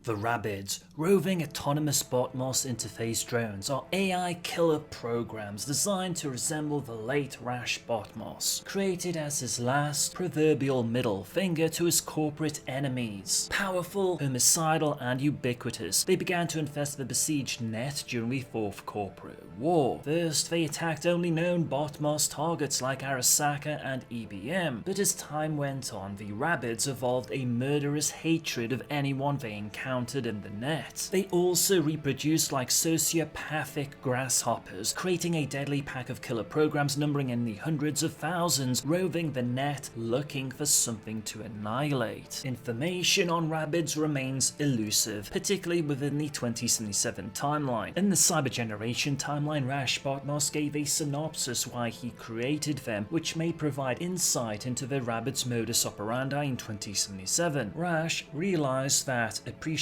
The RABIDS, roving autonomous Bartmoss interface drones, are AI killer programs designed to resemble the late Rache Bartmoss, created as his last proverbial middle finger to his corporate enemies. Powerful, homicidal, and ubiquitous, they began to infest the besieged net during the Fourth Corporate War. First, they attacked only known Bartmoss targets like Arasaka and EBM, but as time went on, the RABIDS evolved a murderous hatred of anyone they encountered in the net. They also reproduced like sociopathic grasshoppers, creating a deadly pack of killer programs numbering in the hundreds of thousands, roving the net looking for something to annihilate. Information on RABIDS remains elusive, particularly within the 2077 timeline. In the Cyber Generation timeline, Rache Bartmoss gave a synopsis why he created them, which may provide insight into the RABIDS modus operandi in 2077. Rache realized that appreciation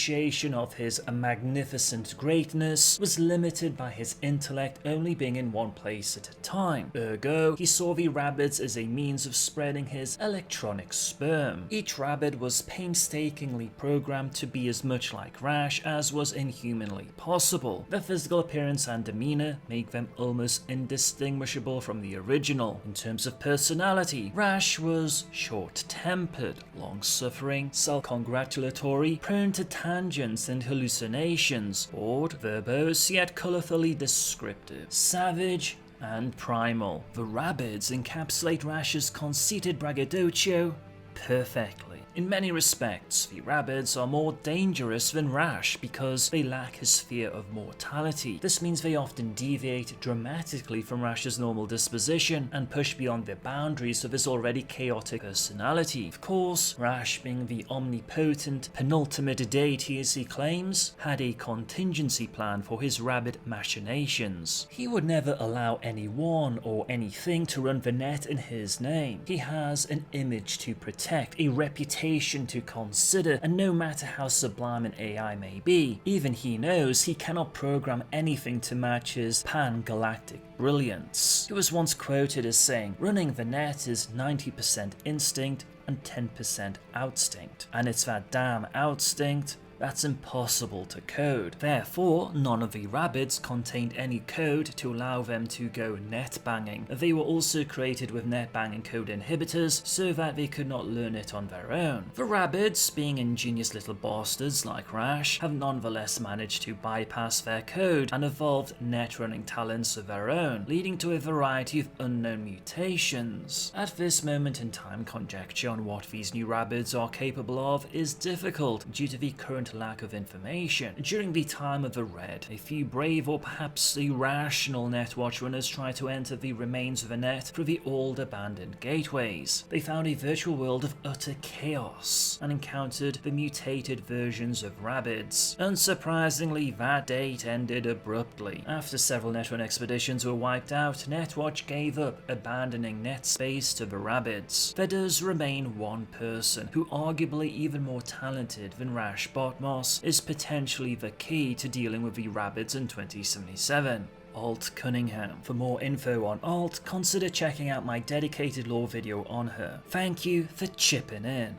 of his magnificent greatness was limited by his intellect only being in one place at a time. Ergo, he saw the RABIDS as a means of spreading his electronic sperm. Each RABID was painstakingly programmed to be as much like Rache as was inhumanly possible. Their physical appearance and demeanor make them almost indistinguishable from the original. In terms of personality, Rache was short-tempered, long-suffering, self-congratulatory, prone to tangents and hallucinations, bored, verbose, yet colorfully descriptive, savage, and primal. The RABIDS encapsulate Rache's conceited braggadocio perfectly. In many respects, the RABIDS are more dangerous than Rache because they lack his fear of mortality. This means they often deviate dramatically from Rache's normal disposition and push beyond the boundaries of his already chaotic personality. Of course, Rache, being the omnipotent, penultimate deity as he claims, had a contingency plan for his RABID machinations. He would never allow anyone or anything to run the net in his name. He has an image to protect, a reputation to consider, and no matter how sublime an AI may be, even he knows he cannot program anything to match his pan-galactic brilliance. He was once quoted as saying, "Running the net is 90% instinct and 10% outstinct, and it's that damn outstinct that's impossible to code." Therefore, none of the RABIDS contained any code to allow them to go net banging. They were also created with net banging code inhibitors so that they could not learn it on their own. The RABIDS, being ingenious little bastards like Rache, have nonetheless managed to bypass their code and evolved net running talents of their own, leading to a variety of unknown mutations. At this moment in time, conjecture on what these new RABIDS are capable of is difficult due to the current lack of information. During the time of the Red, a few brave or perhaps irrational netwatch runners tried to enter the remains of the net through the old abandoned gateways. They found a virtual world of utter chaos and encountered the mutated versions of RABIDS. Unsurprisingly, that date ended abruptly. After several netrun expeditions were wiped out, Netwatch gave up, abandoning net space to the RABIDS. There does remain one person who, arguably even more talented than Rache Bartmoss, is potentially the key to dealing with the RABIDS in 2077. Alt Cunningham. For more info on Alt, consider checking out my dedicated lore video on her. Thank you for chipping in.